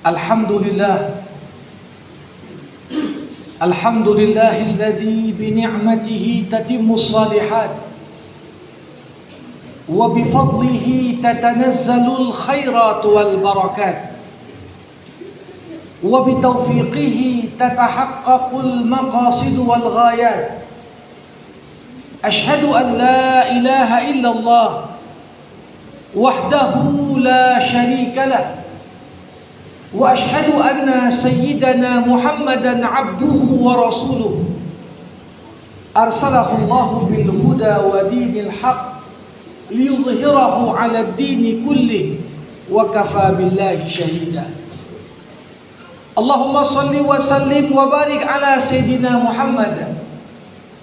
Alhamdulillah, alhamdulillahilladzi bi ni'matihi tatimmus shalihat wa bi fadlihi tatanazzalul khairat wal barakat wa bi taufiqihi tatahaqqaqul maqasid wal ghayat. Ashhadu an la ilaha illallah wahdahu la syarika lah, wa ashhadu anna sayyidana Muhammadan abduhu wa rasuluh arsalahu Allahu bil huda wa dinil haq liyudhhirahu 'ala ad-din kullih wa kafa billahi shahida. Allahumma salli wa sallim wa barik ala sayyidina Muhammad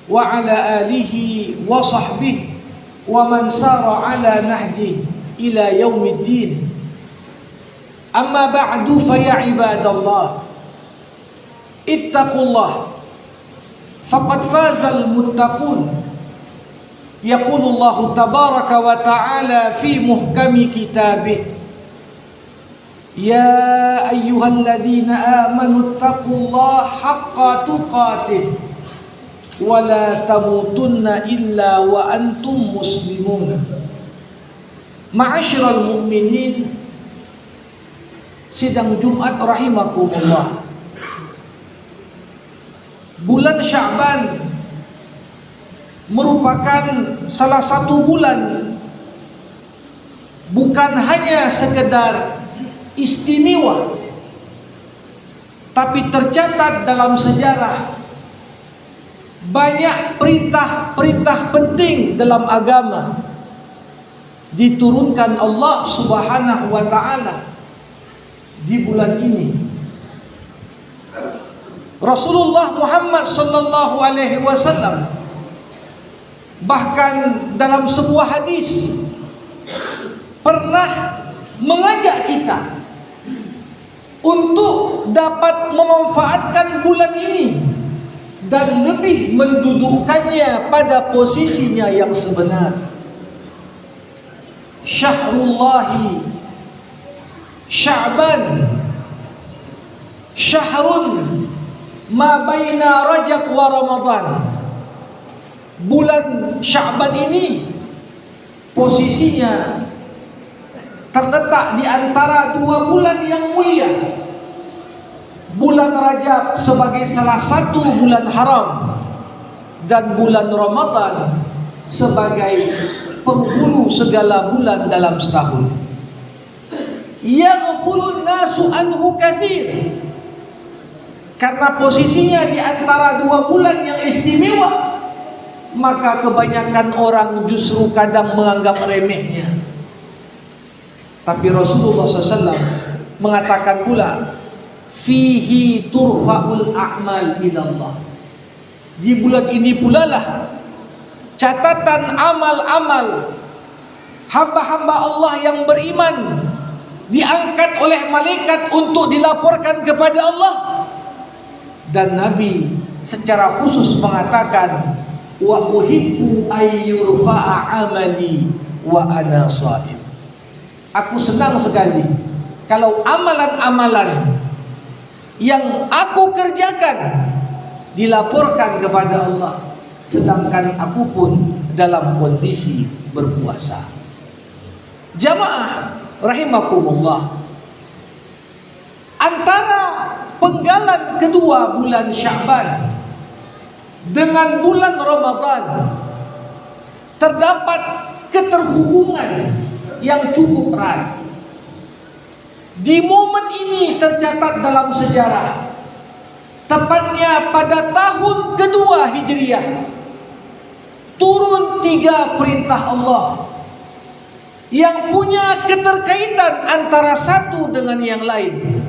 wa ala alihi wa sahbihi wa man sara ala nahjihi ila yaumiddin. Amma ba'du fa ya ibadallah, ittaqullah faqad fazal muttaqun. Yaqulu Allah tabaraka wa ta'ala fi muhkami kitabih, ya ayyuhalladzina amanu ittaqullaha haqqa tuqatih wa la tamutunna illa wa antum muslimun. Ma'asyiral mu'minin, sidang Jumat rahimakumullah. Bulan Sya'ban merupakan salah satu bulan bukan hanya sekedar istimewa, tapi tercatat dalam sejarah banyak perintah-perintah penting dalam agama diturunkan Allah Subhanahu wa ta'ala di bulan ini. Rasulullah Muhammad sallallahu alaihi wasallam bahkan dalam sebuah hadis pernah mengajak kita untuk dapat memanfaatkan bulan ini dan lebih mendudukkannya pada posisinya yang sebenar. Syahrullahi Sya'ban syahrun ma baina Rajab wa Ramadan. Bulan Sya'ban ini posisinya terletak di antara dua bulan yang mulia. Bulan Rajab sebagai salah satu bulan haram dan bulan Ramadan sebagai penghulu segala bulan dalam setahun. Yaghfulun nasu anhu katsir. Karena posisinya di antara dua bulan yang istimewa, maka kebanyakan orang justru kadang menganggap remehnya. Tapi Rasulullah SAW mengatakan pula, fihi turfa'ul a'mal ilallah. Di bulan ini pula lah catatan amal-amal hamba-hamba Allah yang beriman diangkat oleh malaikat untuk dilaporkan kepada Allah. Dan Nabi secara khusus mengatakan, wa uhibbu ayyurfa'a amali wa ana shaim. Aku senang sekali kalau amalan-amalan yang aku kerjakan dilaporkan kepada Allah, sedangkan aku pun dalam kondisi berpuasa. Jamaah rahimakumullah, antara penggalan kedua bulan Sya'ban dengan bulan Ramadan terdapat keterhubungan yang cukup erat. Di momen ini tercatat dalam sejarah, tepatnya pada tahun kedua Hijriah, turun 3 perintah Allah yang punya keterkaitan antara satu dengan yang lain.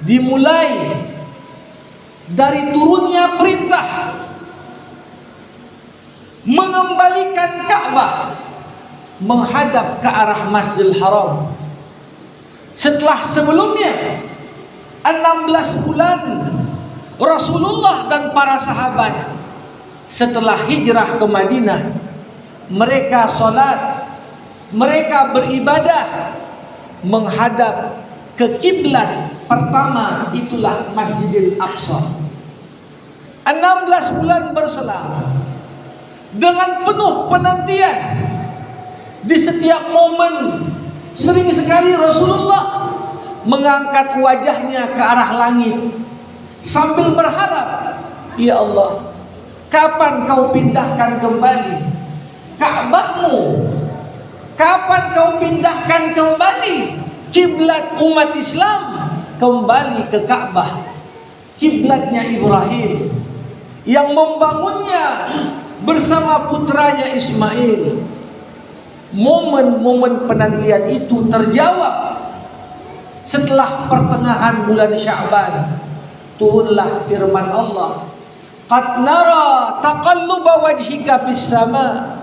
Dimulai dari turunnya perintah mengembalikan Ka'bah menghadap ke arah Masjidil Haram. Setelah sebelumnya 16 bulan Rasulullah dan para sahabat setelah hijrah ke Madinah, mereka salat, mereka beribadah menghadap ke kiblat pertama, itulah Masjidil Aqsa. 16 bulan berselang dengan penuh penantian. Di setiap momen sering sekali Rasulullah mengangkat wajahnya ke arah langit sambil berharap, ya Allah, kapan kau pindahkan kembali Ka'bahmu? Kapan kau pindahkan kembali kiblat umat Islam kembali ke Ka'bah, kiblatnya Ibrahim yang membangunnya bersama putranya Ismail. Momen-momen penantian itu terjawab setelah pertengahan bulan Sya'ban. Turunlah firman Allah, qad nara taqalluba wajhika fis sama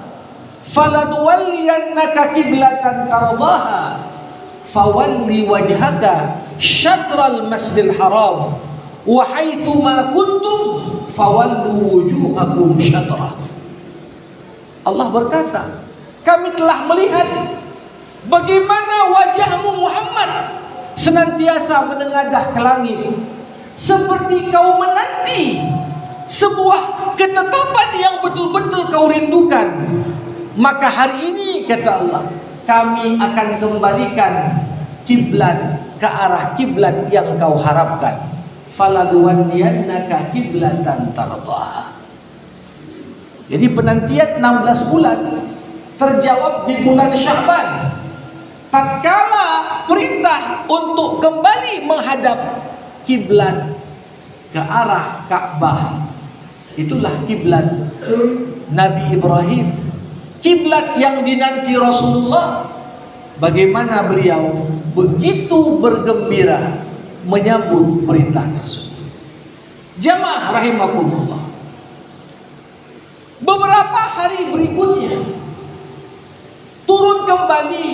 falanuwalliyannaka qiblatan tardaha fawalli wajhaka syatral masjidil haram wa haitsu ma kuntum fawallu wujuhakum syatrah. Allah berkata, kami telah melihat bagaimana wajahmu Muhammad senantiasa menengadah ke langit, seperti kau menanti sebuah ketetapan yang betul-betul kau rindukan. Maka hari ini, kata Allah, kami akan kembalikan kiblat ke arah kiblat yang kau harapkan. Falanuwalliyannaka kiblatan tardaha. Jadi penantian 16 bulan terjawab di bulan Sya'ban, tatkala perintah untuk kembali menghadap kiblat ke arah Ka'bah. Itulah kiblat Nabi Ibrahim, kiblat yang dinanti Rasulullah. Bagaimana beliau begitu bergembira menyambut perintah tersebut. Jamaah rahimakumullah, beberapa hari berikutnya turun kembali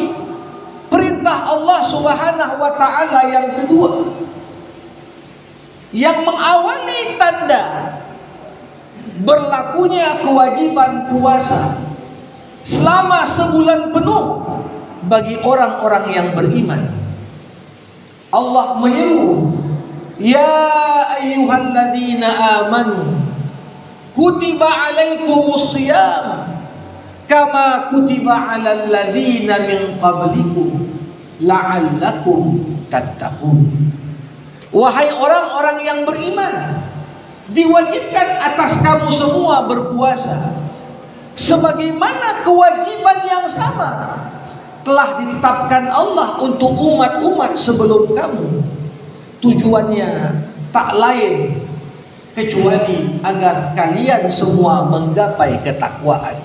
perintah Allah Subhanahu wa taala yang kedua, yang mengawali tanda berlakunya kewajiban puasa selama sebulan penuh bagi orang-orang yang beriman. Allah menyeru, ya ayyuhalladzina amanu kutiba alaikumus shiyam kama kutiba alal ladzina min qablikum la'allakum tattaqun. Wahai orang-orang yang beriman, diwajibkan atas kamu semua berpuasa sebagaimana kewajiban yang sama telah ditetapkan Allah untuk umat-umat sebelum kamu. Tujuannya tak lain kecuali agar kalian semua menggapai ketakwaan.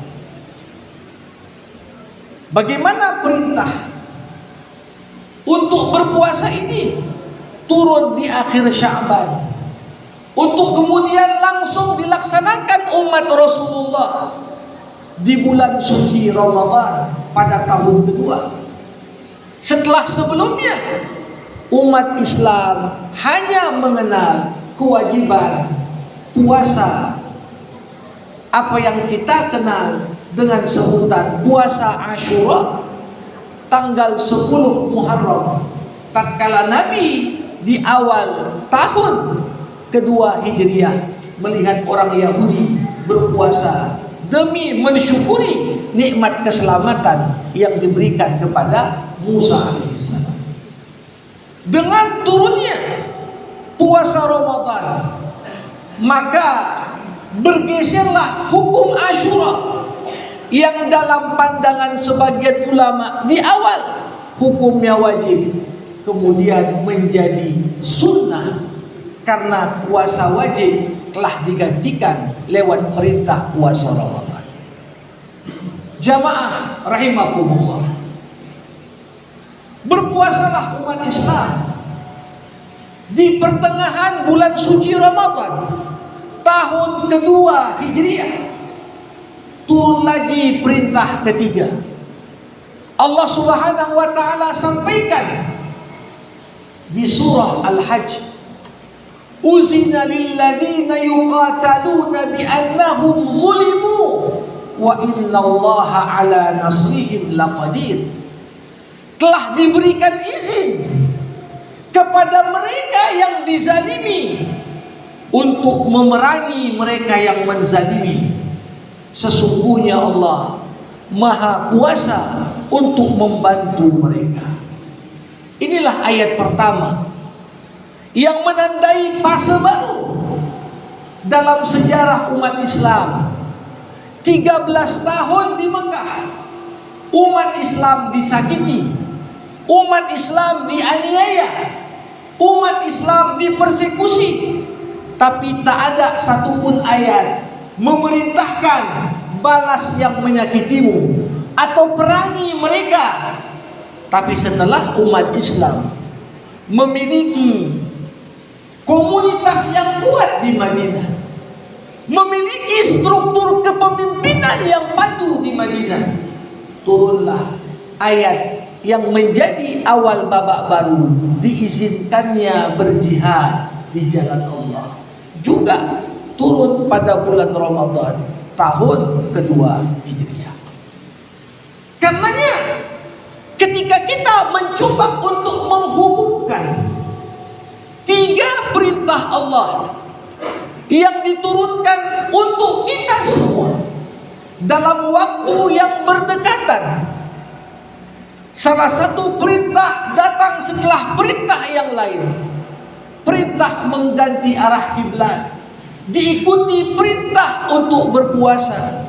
Bagaimana perintah untuk berpuasa ini turun di akhir Sya'ban, untuk kemudian langsung dilaksanakan umat Rasulullah di bulan suci Ramadan pada tahun kedua. Setelah sebelumnya umat Islam hanya mengenal kewajiban puasa, apa yang kita kenal dengan sebutan puasa Asyura, tanggal 10 Muharram, tatkala Nabi di awal tahun kedua Hijriah melihat orang Yahudi berpuasa demi mensyukuri nikmat keselamatan yang diberikan kepada Musa alaihissalam. Dengan turunnya puasa Ramadan, maka bergeserlah hukum Asyura yang dalam pandangan sebagian ulama di awal hukumnya wajib, kemudian menjadi sunnah karena puasa wajib telah digantikan lewat perintah puasa Ramadan. Jamaah rahimakumullah, berpuasalah umat Islam di pertengahan bulan suci Ramadan tahun kedua Hijriah. Turun lagi perintah ketiga. Allah Subhanahu wa taala sampaikan di surah Al-Hajj, uzina lilladzina yuqataluna biannahum zulimu wa innallaha ala nasrihim laqadir. Telah diberikan izin kepada mereka yang dizalimi untuk memerangi mereka yang menzalimi. Sesungguhnya Allah Maha Kuasa untuk membantu mereka. Inilah ayat pertama yang menandai fase baru dalam sejarah umat Islam. 13 tahun di Mekah, umat Islam disakiti, umat Islam dianiaya, umat Islam dipersekusi, tapi tak ada satupun ayat memerintahkan balas yang menyakitimu atau perangi mereka. Tapi setelah umat Islam memiliki komunitas yang kuat di Madinah, memiliki struktur kepemimpinan yang padu di Madinah, turunlah ayat yang menjadi awal babak baru diizinkannya berjihad di jalan Allah. Juga turun pada bulan Ramadan tahun kedua Hijriah. Karenanya ketika kita mencoba untuk menghubungkan 3 perintah Allah yang diturunkan untuk kita semua dalam waktu yang berdekatan, salah satu perintah datang setelah perintah yang lain. Perintah mengganti arah kiblat, diikuti perintah untuk berpuasa,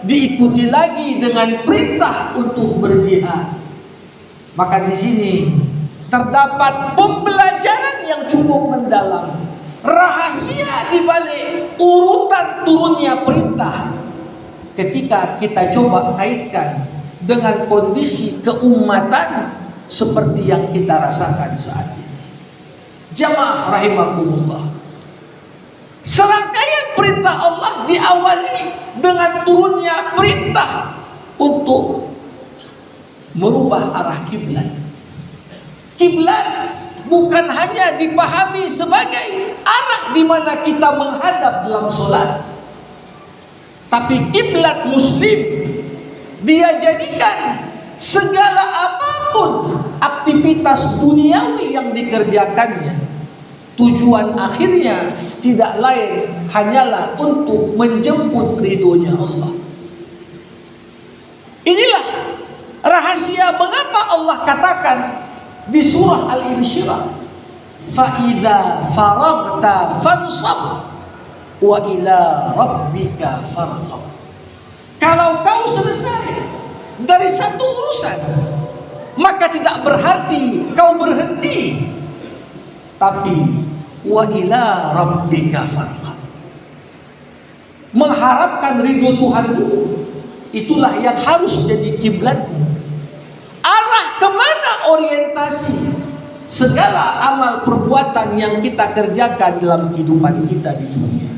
diikuti lagi dengan perintah untuk berjihad. Maka di sini terdapat pembelajaran yang cukup mendalam, rahasia di balik urutan turunnya perintah. Ketika kita coba kaitkan dengan kondisi keumatan seperti yang kita rasakan saat ini. Jamaah rahimakumullah, serangkaian perintah Allah diawali dengan turunnya perintah untuk merubah arah kiblat. Kiblat bukan hanya dipahami sebagai arah di mana kita menghadap dalam sholat, tapi kiblat muslim dia jadikan segala apapun aktivitas duniawi yang dikerjakannya, tujuan akhirnya tidak lain hanyalah untuk menjemput ridhonya Allah. Inilah rahasia mengapa Allah katakan di surah Al-Insyirah, "Fa'idza faraghta fansab wa ila rabbika farghab." Kalau kau selesai dari satu urusan, maka tidak berarti kau berhenti, tapi wa ila rabbika farghab, mengharapkan ridho Tuhanmu. Itulah yang harus jadi kiblatmu. Arah kemana orientasi segala amal perbuatan yang kita kerjakan dalam kehidupan kita di dunia.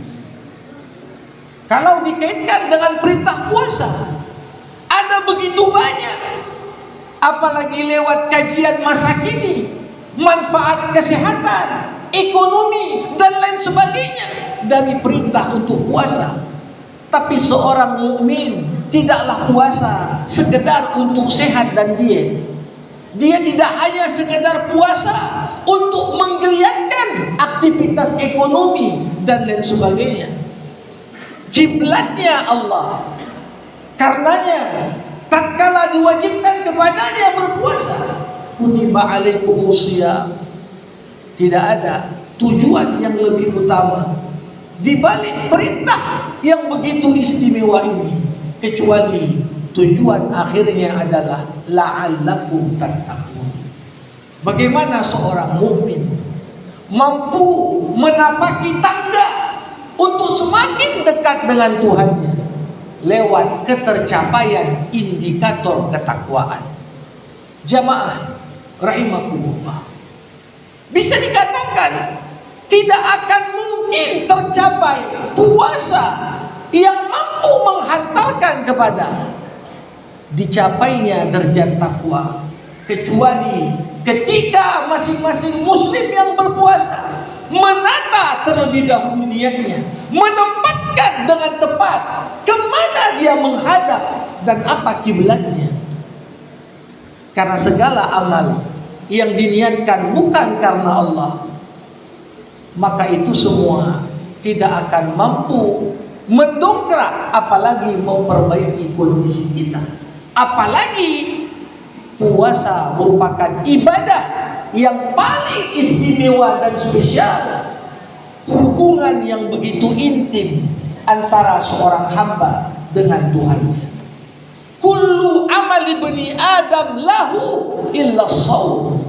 Kalau dikaitkan dengan perintah puasa, ada begitu banyak, apalagi lewat kajian masa kini, manfaat kesehatan, ekonomi, dan lain sebagainya dari perintah untuk puasa. Tapi seorang mukmin tidaklah puasa sekedar untuk sehat dan diet. Dia tidak hanya sekedar puasa untuk menggeliatkan aktivitas ekonomi dan lain sebagainya. Kiblatnya Allah. Karenanya tatkala diwajibkan kepadanya berpuasa, kutiba alaikumusiyam, tidak ada tujuan yang lebih utama di balik perintah yang begitu istimewa ini, kecuali tujuan akhirnya adalah la'allakum tattaqun. Bagaimana seorang mukmin mampu menapaki tangga untuk semakin dekat dengan Tuhannya lewat ketercapaian indikator ketakwaan. Jamaah rahimakumullah, bisa dikatakan tidak akan mungkin tercapai puasa yang mampu menghantarkan kepada dicapainya derajat takwa, kecuali ketika masing-masing muslim yang berpuasa menata terlebih dahulu niatnya, menempatkan dengan tepat kemana dia menghadap dan apa kiblatnya. Karena segala amal yang diniatkan bukan karena Allah, maka itu semua tidak akan mampu mendongkrak apalagi memperbaiki kondisi kita. Apalagi puasa merupakan ibadah yang paling istimewa dan spesial, hubungan yang begitu intim antara seorang hamba dengan Tuhannya. Kullu amali bani Adam lahu illa shaum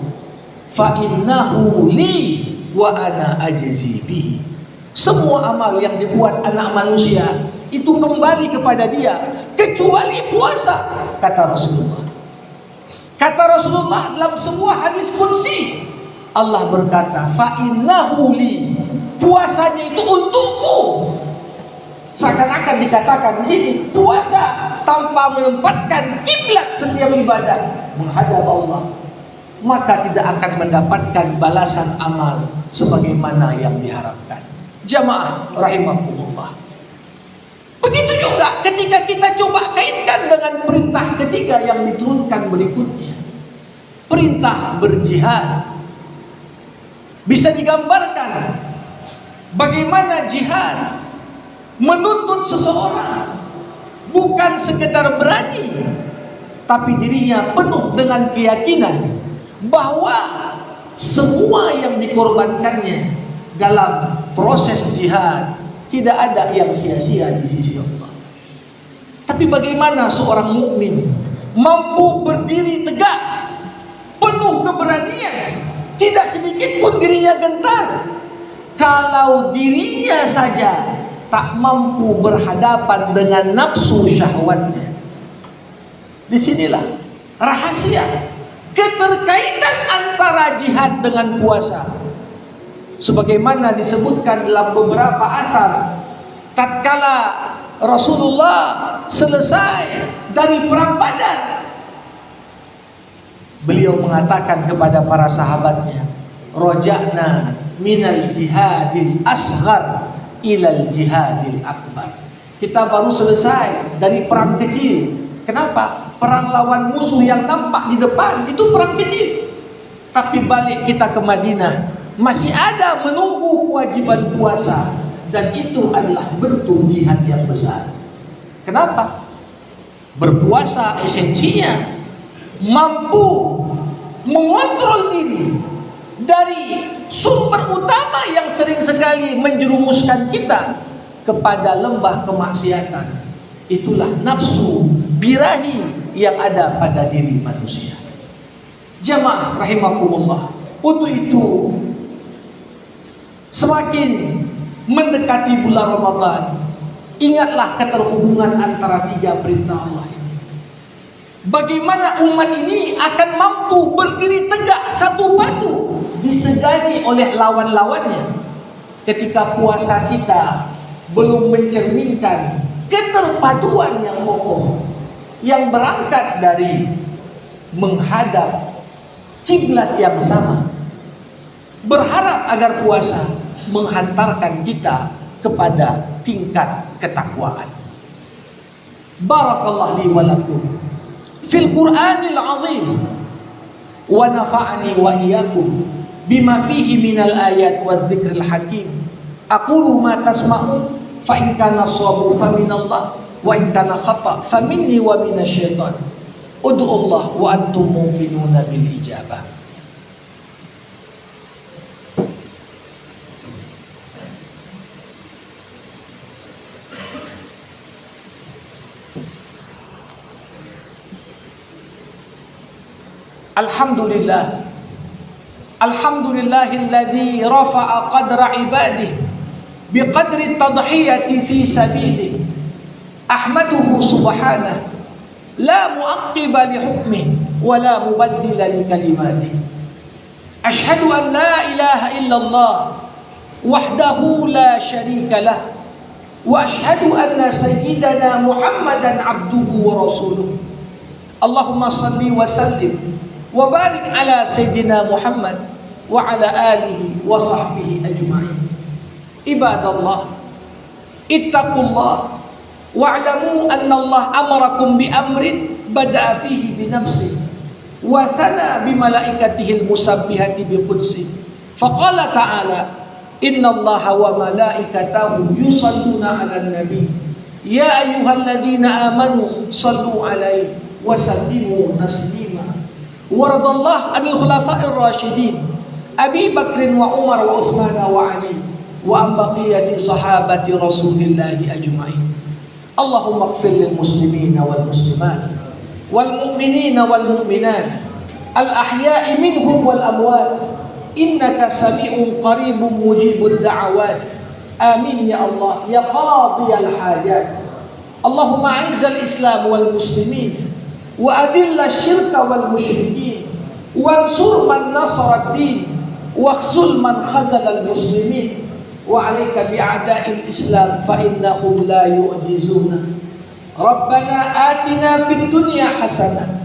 fa innahu li wa ana ajzi bihi. Semua amal yang dibuat anak manusia itu kembali kepada dia kecuali puasa, kata Rasulullah. Kata Rasulullah dalam sebuah hadis qudsi, Allah berkata, fa innahu li, puasanya itu untukku. Seakan-akan dikatakan di sini, puasa tanpa menempatkan kiblat setiap ibadah menghadap Allah, maka tidak akan mendapatkan balasan amal sebagaimana yang diharapkan. Jamaah rahimakumullah. Begitu juga ketika kita coba kaitkan dengan perintah ketiga yang diturunkan berikutnya, perintah berjihad. Bisa digambarkan bagaimana jihad menuntut seseorang bukan sekedar berani, tapi dirinya penuh dengan keyakinan bahwa semua yang dikorbankannya dalam proses jihad tidak ada yang sia-sia di sisi Allah. Tapi bagaimana seorang mukmin mampu berdiri tegak, penuh keberanian, tidak sedikit pun dirinya gentar, kalau dirinya saja tak mampu berhadapan dengan nafsu syahwatnya. Disinilah rahasia keterkaitan antara jihad dengan puasa. Sebagaimana disebutkan dalam beberapa athar, tatkala Rasulullah selesai dari perang Badar, beliau mengatakan kepada para sahabatnya, roja'na minal jihadil asghar ilal jihadil akbar. Kita baru selesai dari perang kecil. Kenapa? Perang lawan musuh yang nampak di depan itu perang kecil. Tapi balik kita ke Madinah, masih ada menunggu kewajiban puasa, dan itu adalah bentuk jihad yang besar. Kenapa? Berpuasa esensinya mampu mengontrol diri dari sumber utama yang sering sekali menjerumuskan kita kepada lembah kemaksiatan. Itulah nafsu birahi yang ada pada diri manusia. Jamaah rahimakumullah. Untuk itu, semakin mendekati bulan Ramadan, ingatlah keterhubungan antara tiga perintah Allah ini. Bagaimana umat ini akan mampu berdiri tegak satu padu disegani oleh lawan-lawannya ketika puasa kita belum mencerminkan keterpaduan yang kokoh yang berangkat dari menghadap kiblat yang sama, berharap agar puasa menghantarkan kita kepada tingkat ketakwaan. Barakallahu li wa lakum fil Qur'anil azim wa nafa'ani wa iyyakum bima fihi minal ayat wa dzikril hakim. Aqulu ma tasma'un fa in kana shawabu fa minallah wa in kana khata fa minni wa minasyaitan. Ud'u Allah wa antum muqinuna bil ijabah. Alhamdulillah, alhamdulillahilladzi rafa'a qadra ibadihi biqadri tadhiyati fi sabilihi. Ahmaduhu subhanahu la mu'aqqiba li hukmihi wa la mubaddila li kalimatihi. Ashhadu an la ilaha illallah wahdahu la syarika lah wa ashhadu anna sayyidana Muhammadan abduhu wa rasuluh. Allahumma salli wa sallim wa barik ala sayyidina Muhammad wa ala alihi wa sahbihi ajma'in. Ibadallah, ittaqullah wa'lamu anna Allah amarakum bi amrin bada'a fihi bi nafsihi wa thana bi malaikatihi al-musabbihati bi qudsi. Faqala ta'ala, innallaha wa malaikatahu yusalluna 'alan nabi ya ayyuhalladzina amanu sallu 'alaihi wa sallimu taslima. Waradallahu 'anil khulafa'ir rasyidin Abi Bakrin wa Umar wa Uthman wa Ali wa an baqiyati sahabati Rasulillahi ajma'in. Allahumma ighfir lil muslimina wal muslimat wal mu'minina wal mu'minat al ahya'i minhum wal amwat innaka sami'un qaribun mujibud da'awat. Amin ya Allah ya qadiyal hajat. Allahumma a'izzal islam wal muslimin wa adilla syirka wal musyrikin wansur man nasara ad-din wakhzul man khazala al-muslimin wa 'alaika bi'a'da'il islam fa innahum la yu'jizuna. Rabbana atina fid dunya hasanah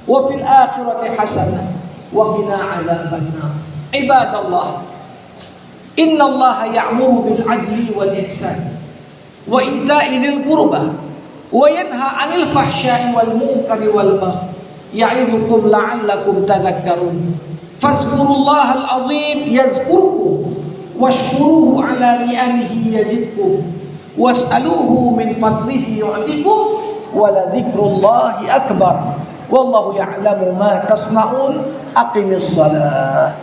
wa fil akhirati hasanah wa qina 'adzaban nar. Ibadallah, innallaha ya'muru bil 'adli wal ihsan wa ita'i dzil qurba wa yanha 'anil fahsya'i wal munkari wal baghi ya'idzukum la'allakum tadhakkarun. Fazkurullahal azim yazkurkum washkuruhu ala ni'amihi yazidkum was'aluhu min fadlihi yu'tikum wa la dzikrullahi akbar wallahu ya'lamu ma tasna'un. Aqimis shalah.